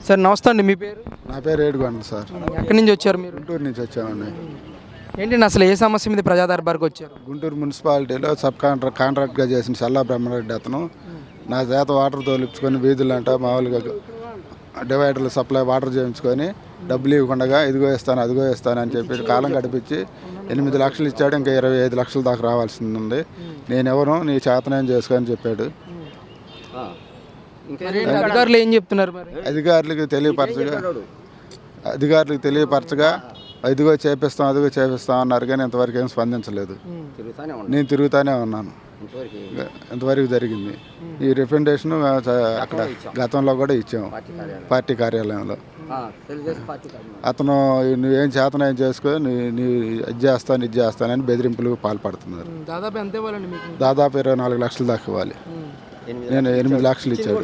Sir నమస్తే అండి, మీ పేరు? నా పేరు ఏడుగొండ సార్. ఎక్కడి నుంచి వచ్చారు మీరు? గుంటూరు నుంచి వచ్చామండి. ఏంటండి అసలు ఏ సమస్య మీద ప్రజా దర్బార్కి వచ్చారు? గుంటూరు మున్సిపాలిటీలో సబ్ కాంట్రాక్ట్గా చేసిన చల్లా బ్రహ్మారెడ్డి అతను నా చేత వాటర్ తోలిపించుకొని వీధులంట మామూలుగా డివైడర్లు సప్లై వాటర్ చేయించుకొని డబ్బులు ఇవ్వకుండా ఇదిగో ఇస్తాను అదిగో ఇస్తాను అని చెప్పి కాలం గడిపించి 8 లక్షలు ఇచ్చాడు. ఇంకా 25 లక్షల దాకా రావాల్సింది ఉంది. నేనెవరు నీ చేతనేం చేసుకొని చెప్పాడు. అధికారులు ఏం చెప్తున్నారు మరి? అధికారులకు తెలియపరచగా ఇదిగో చేపిస్తాం అదిగో చేపిస్తాం అన్నారు, కానీ ఇంతవరకు ఏం స్పందించలేదు. నేను తిరుగుతానే ఉన్నాను. ఇంతవరకు జరిగింది. ఈ రిప్రజెంటేషన్ అక్కడ గతంలో కూడా ఇచ్చాము పార్టీ కార్యాలయంలో. అతను నువ్వేం చేతన ఏం చేసుకో, నీ ఇది చేస్తానని బెదిరింపులకు పాల్పడుతున్నారు. దాదాపు 24 లక్షలు దాకా ఇవ్వాలి. నేను 8 లక్షలు ఇచ్చాడు.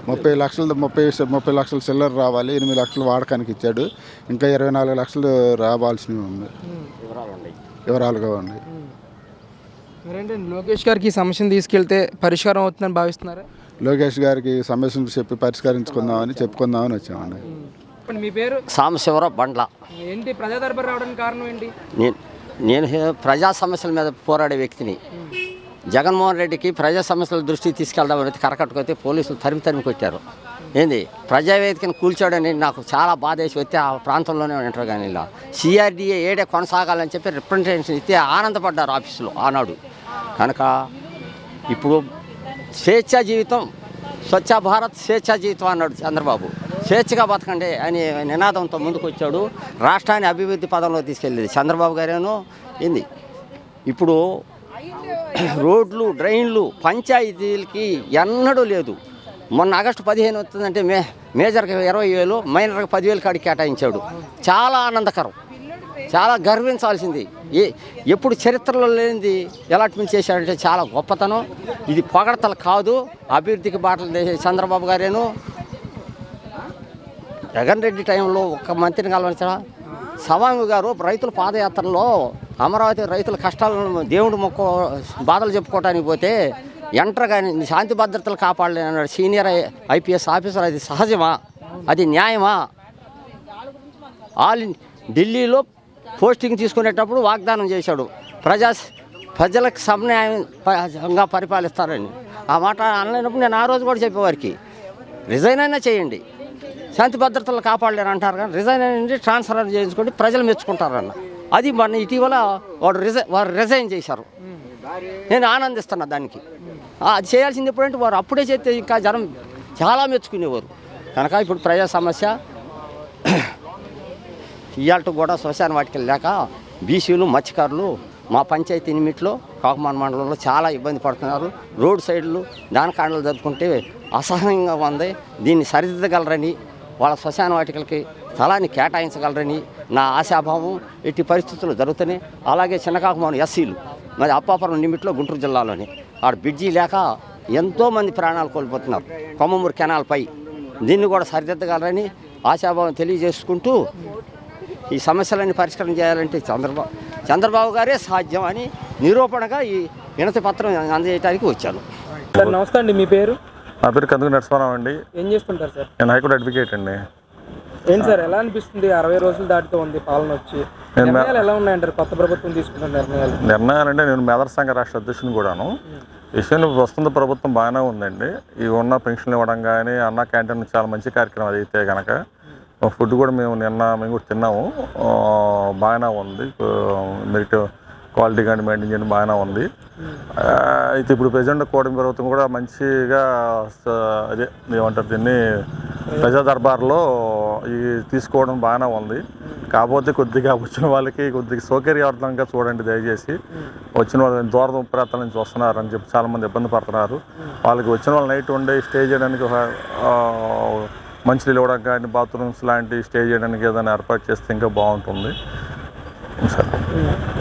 30 లక్షలు చిల్లర రావాలి, 8 లక్షలు వాడకానికి ఇచ్చాడు. ఇంకా 24 లక్షలు రావాల్సినవి ఉంది, వివరాలుగా ఉంది. లోకేష్ గారికి ఈ సమస్యను తీసుకెళ్తే పరిష్కారం అవుతుందని భావిస్తున్నారా? లోకేష్ గారికి సమస్యను చెప్పి పరిష్కరించుకుందామని చెప్పుకుందామని వచ్చామండి. మీ పేరు? సాంబశివరావు బండ్ల. ఏంటి ప్రజా దర్బార్ రావడానికి కారణం ఏంటి? నేను ప్రజా సమస్యల మీద పోరాడే వ్యక్తిని. జగన్మోహన్ రెడ్డికి ప్రజా సమస్యల దృష్టికి తీసుకెళ్దామని కరకట్టుకొస్తే పోలీసులు తరిమి కొట్టారు. ఏంది ప్రజావేదికను కూల్చాడని నాకు చాలా బాధ వేసి వస్తే ఆ ప్రాంతంలోనే ఉంటారు. కానీ ఇలా సిఆర్డీఏ ఏడే కొనసాగాలని చెప్పి రిప్రజెంటేషన్ ఇస్తే ఆనందపడ్డారు ఆఫీసులో ఆనాడు. కనుక ఇప్పుడు స్వేచ్ఛా జీవితం, స్వచ్ఛ భారత్ స్వేచ్ఛా జీవితం అన్నాడు చంద్రబాబు. స్వేచ్ఛగా బతకండి అని నినాదంతో ముందుకు వచ్చాడు. రాష్ట్రాన్ని అభివృద్ధి పదంలో తీసుకెళ్ళేది చంద్రబాబు గారేనో. ఏంది ఇప్పుడు రోడ్లు డ్రైన్లు పంచాయతీలకి ఎన్నడూ లేదు. మొన్న ఆగస్టు 15 వస్తుందంటే మేజర్కి 20,000, మైనర్కి 10,000 కాడికి కేటాయించాడు. చాలా ఆనందకరం, చాలా గర్వించాల్సింది. ఎప్పుడు చరిత్రలో లేనిది అలాట్మెంట్ చేశాడంటే చాలా గొప్పతనం. ఇది పొగడతలు కాదు, అభివృద్ధికి బాటలు చేసే చంద్రబాబు గారేను. జగన్ రెడ్డి టైంలో ఒక్క మంత్రిని కలవచ్చా? స్వామి గారు రైతుల పాదయాత్రలో అమరావతి రైతుల కష్టాలను దేవుడు బాధలు చెప్పుకోవటానికి పోతే ఎంటర్ కానీ శాంతి భద్రతలు కాపాడలేనన్నాడు సీనియర్ ఐపీఎస్ ఆఫీసర్. అది సహజమా? అది న్యాయమా? ఢిల్లీలో పోస్టింగ్ తీసుకునేటప్పుడు వాగ్దానం చేశాడు ప్రజలకు సమన్యాయంగా పరిపాలిస్తారని. ఆ మాట అనలేనప్పుడు నేను ఆ రోజు కూడా చెప్పేవారికి రిజైన్ అయినా చేయండి, శాంతి భద్రతలు కాపాడలేరు అంటారు, కానీ రిజైన్ అయ్యి ట్రాన్స్ఫర్ చేయించుకోండి, ప్రజలు మెచ్చుకుంటారన్న. అది మన ఇటీవల వారు రిజైన్ చేశారు. నేను ఆనందిస్తున్నా దానికి. అది చేయాల్సింది ఎప్పుడంటే వారు అప్పుడే చేస్తే ఇంకా జనం చాలా మెచ్చుకునేవారు. కనుక ఇప్పుడు ప్రజా సమస్య ఇవాళ కూడా శ్మశాన వాటికి లేక బీసీలు మత్స్యకారులు మా పంచాయతీ నిమిట్లో కాకుమాన మండలంలో చాలా ఇబ్బంది పడుతున్నారు. రోడ్ సైడ్లు దానకాండలు జరుపుకుంటే అసహనంగా ఉంది. దీన్ని సరిదిద్దగలరని, వాళ్ళ శ్మశాన వాటికలకి స్థలాన్ని కేటాయించగలరని నా ఆశాభావం. ఎట్టి పరిస్థితుల్లో జరుగుతున్నాయి. అలాగే చిన్నకాకుమాను ఎస్సీలు మరి అప్పాపురం నిమిట్లో గుంటూరు జిల్లాలోని ఆడ బ్రిడ్జి లేక ఎంతోమంది ప్రాణాలు కోల్పోతున్నారు కొమ్మమూరు కెనాల్పై. దీన్ని కూడా సరిదిద్దగలరని ఆశాభావం తెలియజేసుకుంటూ ఈ సమస్యలన్నీ పరిష్కారం చేయాలంటే చంద్రబాబు గారే సాధ్యం అని నిరూపణగా ఈ వినతి పత్రం అందజేయడానికి వచ్చాను. సార్ నమస్తే అండి, మీ పేరు? నా పేరు కందుకు నరసింహారావు అండి. ఏం చేస్తుంటారు సార్? నేను హైకోర్టు అడ్వకేట్ అండి. ఏంటి సార్ ఎలా అనిపిస్తుంది? 60 రోజులు దాటితో ఉంది పాలన వచ్చి. నిర్ణయాలు ఎలా ఉన్నాయంటారు కొత్త ప్రభుత్వం తీసుకున్న నిర్ణయాలంటే నేను మేధర్ సంఘ రాష్ట్ర అధ్యక్షుని కూడాను. విషయంలో ప్రస్తుత ప్రభుత్వం బాగానే ఉందండి. ఈ ఉన్న పెన్షన్లు ఇవ్వడం కానీ, అన్న క్యాంటీన్ చాలా మంచి కార్యక్రమం అది అయితే కనుక. ఫుడ్ కూడా మేము కూడా తిన్నాము, బాగానే ఉంది. మెరిట్ క్వాలిటీ కానీ మెయింటైన్ చేయడం బాగానే ఉంది. అయితే ఇప్పుడు ప్రజెంట్ కూటమి ప్రభుత్వం కూడా మంచిగా అదే ఏమంటారు దీన్ని ప్రజా దర్బార్లో ఈ తీసుకోవడం బాగానే ఉంది. కాకపోతే కొద్దిగా వచ్చిన వాళ్ళకి కొద్దిగా సౌకర్యార్థంగా చూడండి దయచేసి. వచ్చిన వాళ్ళు దూర ప్రాంతాల నుంచి వస్తున్నారని చెప్పి చాలామంది ఇబ్బంది పడుతున్నారు. వాళ్ళకి వచ్చిన వాళ్ళు నైట్ ఉండే స్టే చేయడానికి మంచినీళ్ళు ఇవ్వడానికి కానీ, బాత్రూమ్స్ లాంటి స్టే చేయడానికి ఏదైనా ఏర్పాటు చేస్తే ఇంకా బాగుంటుంది.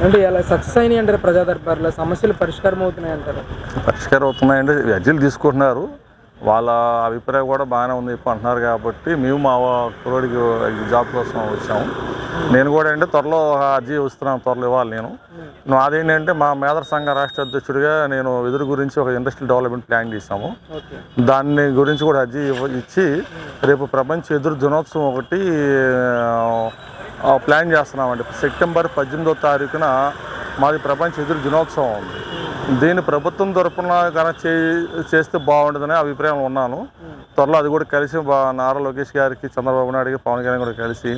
అంటే ఇలా సక్సెస్ అయినాయి అంటారు ప్రజా దర్బార్లో? సమస్యలు పరిష్కారం అవుతున్నాయి అంటారు? పరిష్కారం అవుతున్నాయంటే అర్జీలు తీసుకుంటున్నారు. వాళ్ళ అభిప్రాయం కూడా బాగానే ఉంది ఇప్పుడు అంటున్నారు. కాబట్టి మేము మా కుర్రోడికి జాబ్ కోసం వచ్చాము. నేను కూడా అంటే త్వరలో అర్జీ వస్తున్నాను, త్వరలో ఇవ్వాలి నేను. అదేంటంటే మా మేదర సంఘ రాష్ట్ర అధ్యక్షుడిగా నేను వెదురు గురించి ఒక ఇండస్ట్రియల్ డెవలప్మెంట్ ప్లాన్ చేశాము. దాన్ని గురించి కూడా అర్జీ ఇచ్చి రేపు ప్రపంచ ఎదురు దినోత్సవం ఒకటి ప్లాన్ చేస్తున్నామండి. సెప్టెంబర్ 18వ తారీఖున మాది ప్రపంచ ఎదురు దినోత్సవం ఉంది. దీన్ని ప్రభుత్వం తరఫున కనుక చేస్తే బాగుంటుందనే అభిప్రాయంలో ఉన్నాను. త్వరలో అది కూడా కలిసి నారా లోకేష్ గారికి, చంద్రబాబు నాయుడు గారికి, పవన్ కళ్యాణ్ కూడా కలిసి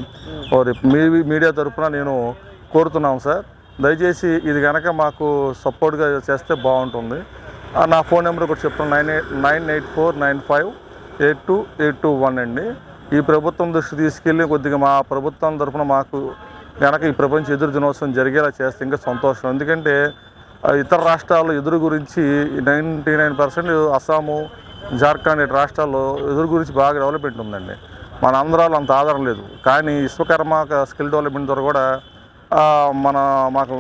మీడియా తరఫున నేను కోరుతున్నాం సార్. దయచేసి ఇది కనుక మాకు సపోర్ట్గా చేస్తే బాగుంటుంది. నా ఫోన్ నెంబర్ కూడా చెప్తాను, 9849582821 అండి. ఈ ప్రభుత్వం దృష్టి తీసుకెళ్ళి కొద్దిగా మా ప్రభుత్వం తరఫున మాకు కనుక ఈ ప్రపంచ ఎదురు దినోత్సవం జరిగేలా చేస్తే ఇంకా సంతోషం. ఎందుకంటే ఇతర రాష్ట్రాల్లో ఎదురు గురించి 99% అస్సాము, జార్ఖండ్ రాష్ట్రాల్లో ఎదురు గురించి బాగా డెవలప్మెంట్ ఉందండి. మన ఆంధ్రాలో అంత ఆధారం లేదు. కానీ విశ్వకర్మ స్కిల్ డెవలప్మెంట్ ద్వారా కూడా మాకు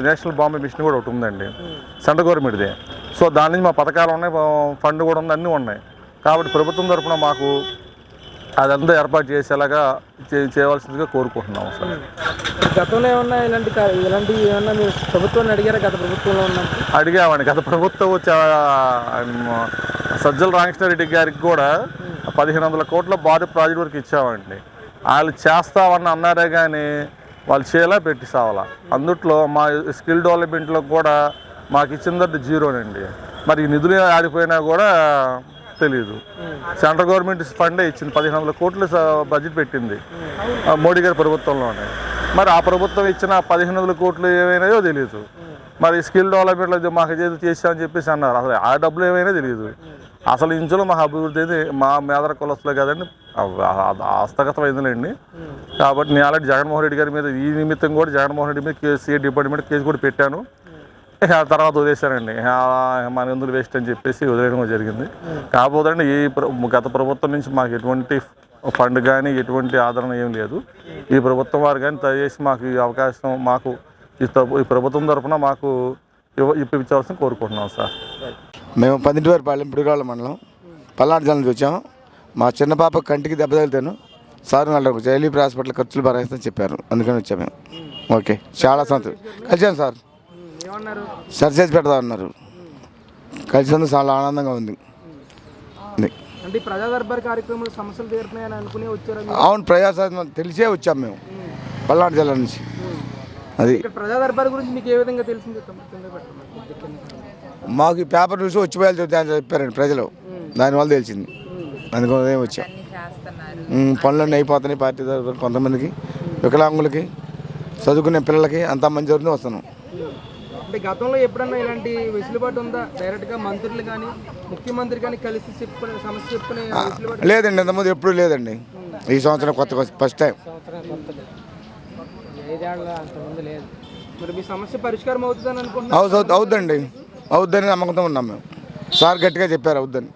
నేషనల్ బాంబే మిషన్ కూడా ఒకటి ఉందండి, సెంట్రల్ గవర్నమెంట్దే. సో దాని నుంచి మా పథకాలు ఉన్నాయి, ఫండ్ కూడా ఉంది, అన్నీ ఉన్నాయి. కాబట్టి ప్రభుత్వం తరఫున మాకు అదంతా ఏర్పాటు చేసేలాగా చేయవలసిందిగా కోరుకుంటున్నాము సార్. గతంలో ఏమన్నా ఇలాంటివి ఏమన్నా మీరు ప్రభుత్వాన్ని అడిగారా? గత ప్రభుత్వంలో ఉన్నప్పుడు అడిగామండి. గత ప్రభుత్వం సజ్జల రామకృష్ణారెడ్డి గారికి కూడా 1500 కోట్ల భారీ ప్రాజెక్ట్ వరకు ఇచ్చామండి. వాళ్ళు చేస్తామని అన్నారే కానీ వాళ్ళు చేయలా, పెట్టి సావాలా. అందుట్లో మా స్కిల్ డెవలప్మెంట్లో కూడా మాకు ఇచ్చిందంటే జీరోనండి. మరి ఈ నిధులు ఆడిపోయినా కూడా తెలీదు. సెంట్రల్ గవర్నమెంట్ ఫండే ఇచ్చింది, 1500 కోట్లు బడ్జెట్ పెట్టింది మోడీ గారి ప్రభుత్వంలోనే. మరి ఆ ప్రభుత్వం ఇచ్చిన 1500 కోట్లు ఏమైనాయో తెలియదు. మరి స్కిల్ డెవలప్మెంట్లో మాకు ఏదో చేసామని చెప్పేసి అన్నారు. అసలు ఆ డబ్బులు ఏమైనా తెలియదు. అసలు ఇంచులో మాకు అభివృద్ధి అయితే మా మేదర కులస్తులే కదండి, హస్తగతమైందిలేండి. కాబట్టి నేను ఆల్రెడీ జగన్మోహన్ రెడ్డి గారి మీద ఈ నిమిత్తం కూడా జగన్మోహన్ రెడ్డి మీద సిఐ డిపార్ట్మెంట్ కేసు కూడా పెట్టాను. ఆ తర్వాత వదిలేశానండి. మన ఎందుకు వేస్ట్ అని చెప్పేసి వదిలేయడం జరిగింది. కాకపోతే అండి ఈ గత ప్రభుత్వం నుంచి మాకు ఎటువంటి ఫండ్ కానీ ఎటువంటి ఆదరణ ఏం లేదు. ఈ ప్రభుత్వం వారు కానీ దయచేసి మాకు ఈ అవకాశం మాకు ఈ ప్రభుత్వం తరఫున మాకు ఇప్పించవలసిన కోరుకుంటున్నాం సార్. మేము పందిటివారిపాలెం పిడుగురాళ్ళ మండలం పల్నాడు జిల్లా నుంచి వచ్చాము. మా చిన్న పాప కంటికి దెబ్బ తగిలితేను సార్ వాళ్ళకు జైలీప్ హాస్పిటల్ ఖర్చులు భరాయిస్తామని చెప్పారు, అందుకని వచ్చాము మేము. ఓకే, చాలా సంతోషం. కలిసాను సార్, సర్జరీ పెడతా ఉన్నారు. కలిసినందుకు చాలా ఆనందంగా ఉంది. అంటే ప్రజా దర్బార్ కార్యక్రమంలో సమస్యలు తీరుతున్నాయని అనుకుని వచ్చారు? అవును, ప్రజా తెలిసే వచ్చాము మేము పల్నాడు జిల్లా నుంచి. అది ప్రజా దర్బార్ గురించి మీకు ఏ విధంగా తెలిసింది? మాకు ఈ పేపర్ చూసి వచ్చిపోయాలి చెప్పారండి ప్రజలు, దానివల్ల తెలిసింది, అందుకని వచ్చాం. పనులన్నీ అయిపోతున్నాయి పార్టీ తరఫున, కొంతమందికి వికలాంగులకి, చదువుకునే పిల్లలకి అంతా మంచి జరుగుతుంది, వస్తున్నాం. అంటే గతంలో ఎప్పుడన్నా ఇలాంటి వెసులుబాటు ఉందా? డైరెక్ట్గా మంత్రులు కానీ ముఖ్యమంత్రి కానీ కలిసి చెప్పుకునే సమస్య చెప్పుకునే వెసులుబాటు లేదండి, ఇంతకుముందు ఎప్పుడూ లేదండి. ఈ సంవత్సరం కొత్త ఫస్ట్ టైం. మరి మీ సమస్య పరిష్కారం అవుతుందని అనుకుంటున్నాను. అవుద్దండి, అవుద్దని నమ్మకంతో ఉన్నాం మేము. సార్ గట్టిగా చెప్పారు అవుద్దని.